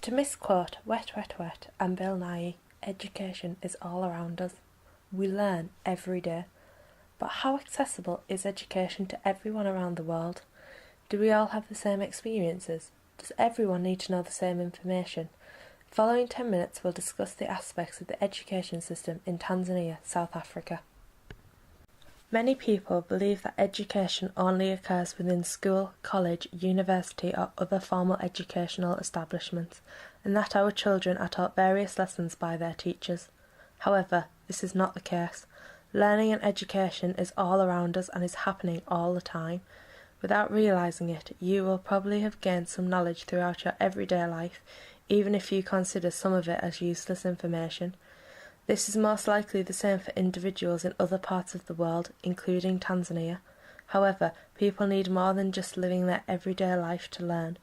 To misquote Wet Wet Wet and Bill Nye, education is all around us. We learn every day. But how accessible is education to everyone around the world? Do we all have the same experiences? Does everyone need to know the same information? The following 10 minutes will discuss the aspects of the education system in Tanzania, South Africa. Many people believe that education only occurs within school, college, university or other formal educational establishments, and that our children are taught various lessons by their teachers. However, this is not the case. Learning and education is all around us and is happening all the time. Without realising it, you will probably have gained some knowledge throughout your everyday life, even if you consider some of it as useless information. This is most likely the same for individuals in other parts of the world, including Tanzania. However, people need more than just living their everyday life to learn.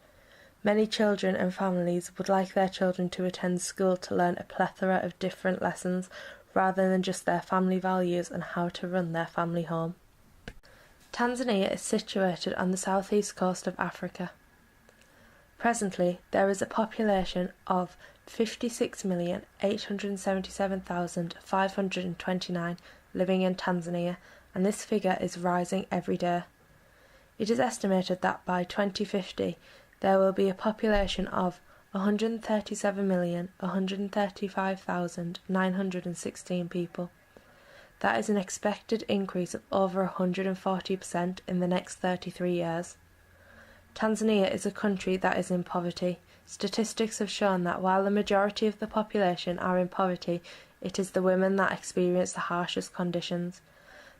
Many children and families would like their children to attend school to learn a plethora of different lessons, rather than just their family values and how to run their family home. Tanzania is situated on the southeast coast of Africa. Presently, there is a population of 56,877,529 living in Tanzania, and this figure is rising every day. It is estimated that by 2050 there will be a population of 137,135,916 people. That is an expected increase of over 140% in the next 33 years. Tanzania is a country that is in poverty. Statistics have shown that while the majority of the population are in poverty, it is the women that experience the harshest conditions.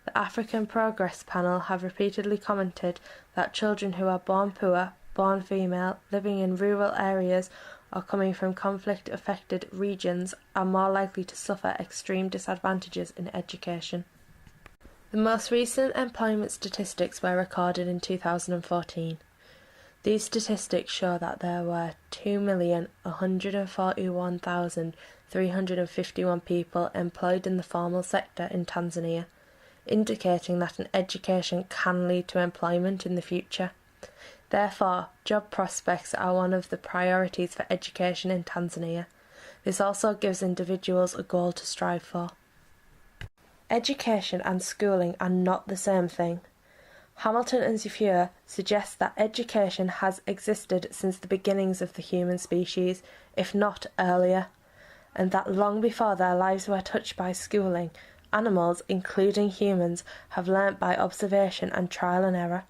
The African Progress Panel have repeatedly commented that children who are born poor, born female, living in rural areas or coming from conflict-affected regions are more likely to suffer extreme disadvantages in education. The most recent employment statistics were recorded in 2014. These statistics show that there were 2,141,351 people employed in the formal sector in Tanzania, indicating that an education can lead to employment in the future. Therefore, job prospects are one of the priorities for education in Tanzania. This also gives individuals a goal to strive for. Education and schooling are not the same thing. Hamilton and Zephyr suggest that education has existed since the beginnings of the human species, if not earlier, and that long before their lives were touched by schooling, animals, including humans, have learnt by observation and trial and error.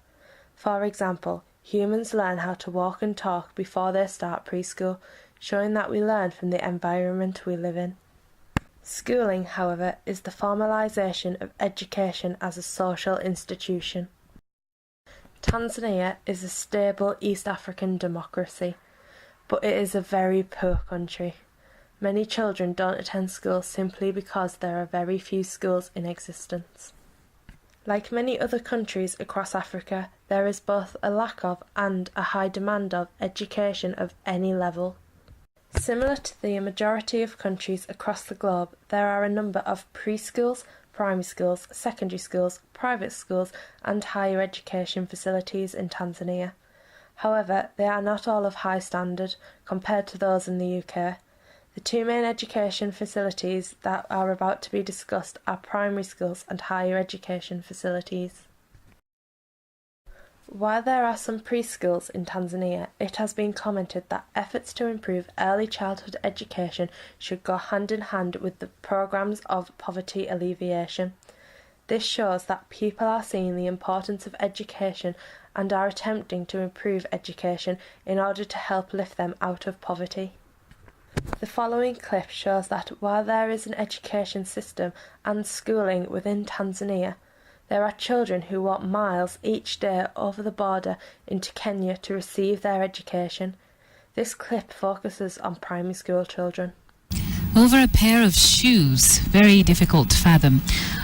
For example, humans learn how to walk and talk before they start preschool, showing that we learn from the environment we live in. Schooling, however, is the formalisation of education as a social institution. Tanzania is a stable East African democracy, but it is a very poor country. Many children don't attend school simply because there are very few schools in existence. Like many other countries across Africa, there is both a lack of and a high demand of education of any level. Similar to the majority of countries across the globe, there are a number of preschools, primary schools, secondary schools, private schools and higher education facilities in Tanzania. However, they are not all of high standard compared to those in the UK. The two main education facilities that are about to be discussed are primary schools and higher education facilities. While there are some preschools in Tanzania, it has been commented that efforts to improve early childhood education should go hand in hand with the programs of poverty alleviation. This shows that people are seeing the importance of education and are attempting to improve education in order to help lift them out of poverty. The following clip shows that while there is an education system and schooling within Tanzania, there are children who walk miles each day over the border into Kenya to receive their education. This clip focuses on primary school children. over a pair of shoes. Very difficult to fathom.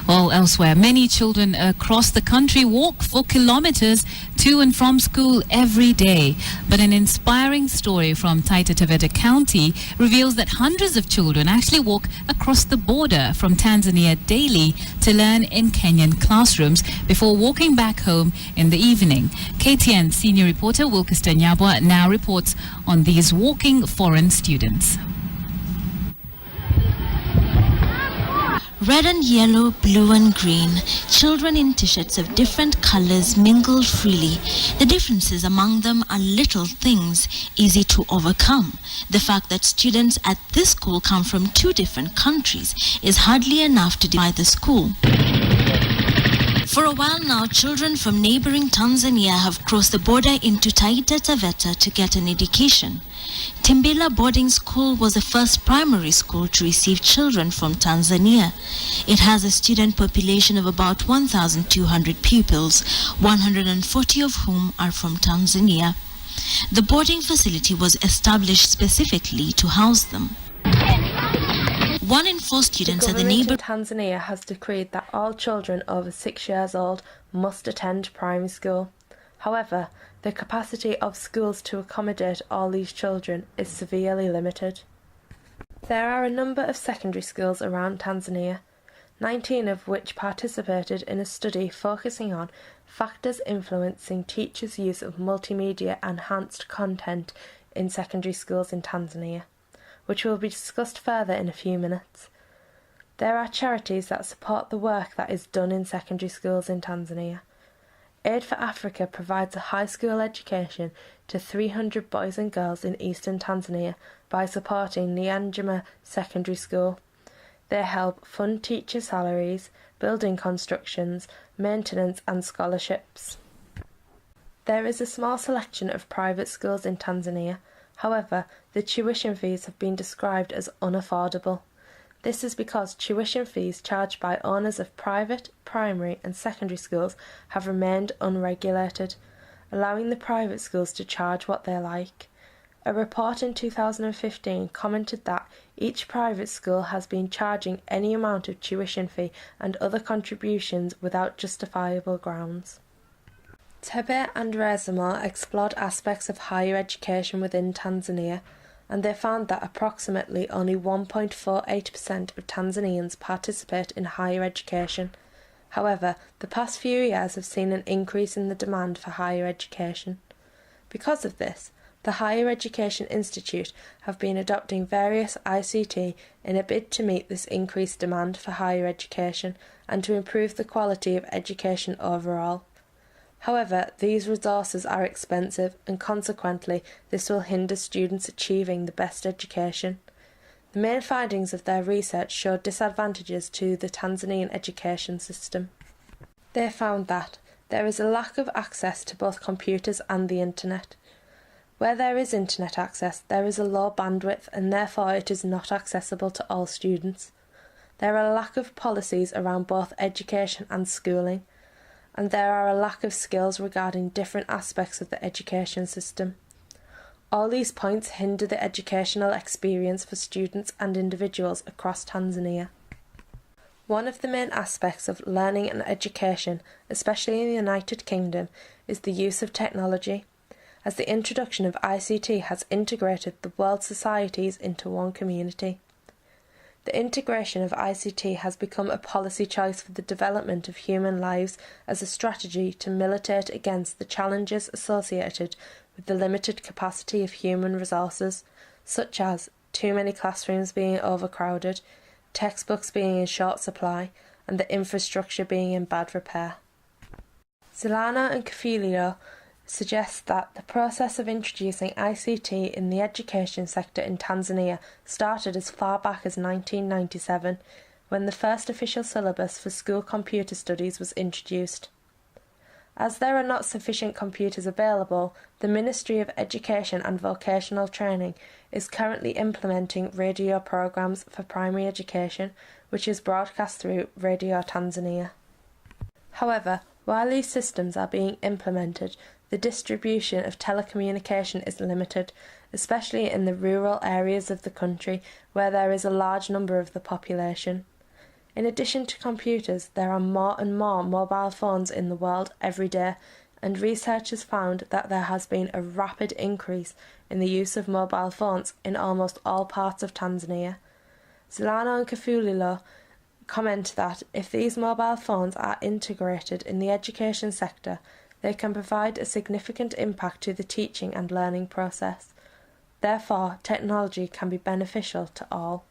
Well, elsewhere, many children across the country walk for kilometers to and from school every day. But an inspiring story from Taita Taveta County reveals that hundreds of children actually walk across the border from Tanzania daily to learn in Kenyan classrooms before walking back home in the evening. KTN senior reporter Wilkester Nyabwa now reports on these walking foreign students. Red and yellow, blue and green, children in t-shirts of different colors mingle freely. The differences among them are little things, easy to overcome. The fact that students at this school come from two different countries is hardly enough to divide the school. For a while now, children from neighboring Tanzania have crossed the border into Taita Taveta to get an education. Timbila Boarding School was the first primary school to receive children from Tanzania. It has a student population of about 1,200 pupils, 140 of whom are from Tanzania. The boarding facility was established specifically to house them. 1 in 4 students at the neighbor. Tanzania has decreed that all children over 6 years old must attend primary school. However, the capacity of schools to accommodate all these children is severely limited. There are a number of secondary schools around Tanzania, 19 of which participated in a study focusing on factors influencing teachers' use of multimedia enhanced content in secondary schools in Tanzania, which will be discussed further in a few minutes. There are charities that support the work that is done in secondary schools in Tanzania. Aid for Africa provides a high school education to 300 boys and girls in eastern Tanzania by supporting Nyanjama Secondary School. They help fund teacher salaries, building constructions, maintenance and scholarships. There is a small selection of private schools in Tanzania. However, the tuition fees have been described as unaffordable. This is because tuition fees charged by owners of private, primary and secondary schools have remained unregulated, allowing the private schools to charge what they like. A report in 2015 commented that each private school has been charging any amount of tuition fee and other contributions without justifiable grounds. Tebe and Rezamo explored aspects of higher education within Tanzania, and they found that approximately only 1.48% of Tanzanians participate in higher education. However, the past few years have seen an increase in the demand for higher education. Because of this, the Higher Education Institute have been adopting various ICT in a bid to meet this increased demand for higher education and to improve the quality of education overall. However, these resources are expensive and consequently this will hinder students achieving the best education. The main findings of their research showed disadvantages to the Tanzanian education system. They found that there is a lack of access to both computers and the internet. Where there is internet access, there is a low bandwidth and therefore it is not accessible to all students. There are a lack of policies around both education and schooling, and there are a lack of skills regarding different aspects of the education system. All these points hinder the educational experience for students and individuals across Tanzania. One of the main aspects of learning and education, especially in the United Kingdom, is the use of technology, as the introduction of ICT has integrated the world's societies into one community. The integration of ICT has become a policy choice for the development of human lives as a strategy to militate against the challenges associated with the limited capacity of human resources, such as too many classrooms being overcrowded, textbooks being in short supply, and the infrastructure being in bad repair. Zilano and Kafilio suggests that the process of introducing ICT in the education sector in Tanzania started as far back as 1997, when the first official syllabus for school computer studies was introduced. As there are not sufficient computers available, the Ministry of Education and Vocational Training is currently implementing radio programs for primary education, which is broadcast through Radio Tanzania. However, while these systems are being implemented, the distribution of telecommunication is limited, especially in the rural areas of the country where there is a large number of the population. In addition to computers, there are more and more mobile phones in the world every day, and researchers found that there has been a rapid increase in the use of mobile phones in almost all parts of Tanzania. Zilano and Kafulilo comment that if these mobile phones are integrated in the education sector, they can provide a significant impact to the teaching and learning process. Therefore, technology can be beneficial to all.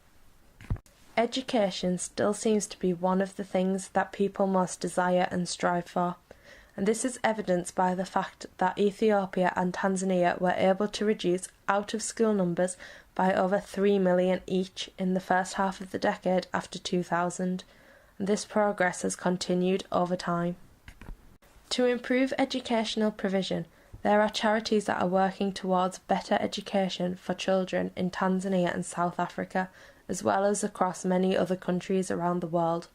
Education still seems to be one of the things that people most desire and strive for, and this is evidenced by the fact that Ethiopia and Tanzania were able to reduce out-of-school numbers by over 3 million each in the first half of the decade after 2000, and this progress has continued over time. To improve educational provision, there are charities that are working towards better education for children in Tanzania and South Africa, as well as across many other countries around the world.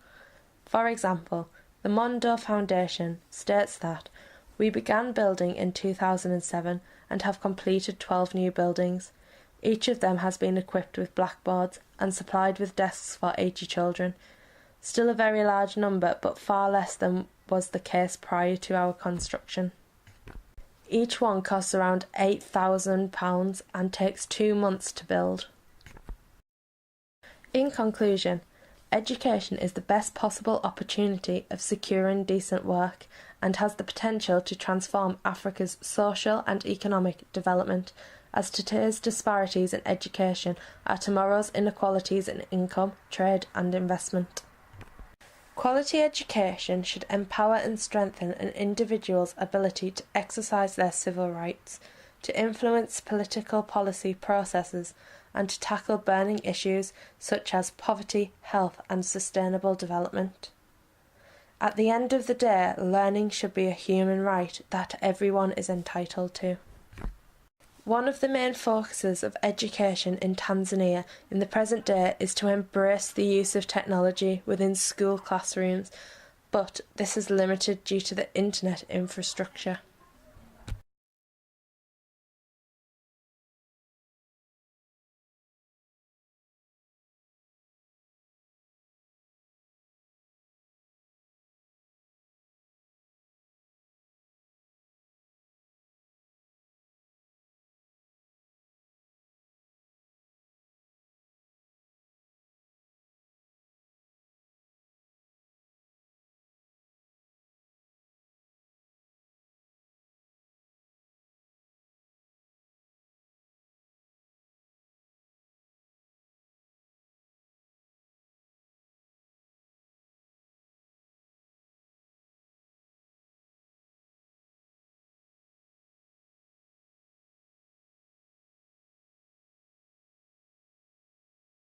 For example, the Mondo Foundation states that we began building in 2007 and have completed 12 new buildings. Each of them has been equipped with blackboards and supplied with desks for 80 children. Still a very large number, but far less than was the case prior to our construction. Each one costs around £8,000 and takes 2 months to build. In conclusion, education is the best possible opportunity of securing decent work and has the potential to transform Africa's social and economic development, as today's disparities in education are tomorrow's inequalities in income, trade and investment. Quality education should empower and strengthen an individual's ability to exercise their civil rights, to influence political policy processes, and to tackle burning issues such as poverty, health and sustainable development. At the end of the day, learning should be a human right that everyone is entitled to. One of the main focuses of education in Tanzania in the present day is to embrace the use of technology within school classrooms, but this is limited due to the internet infrastructure.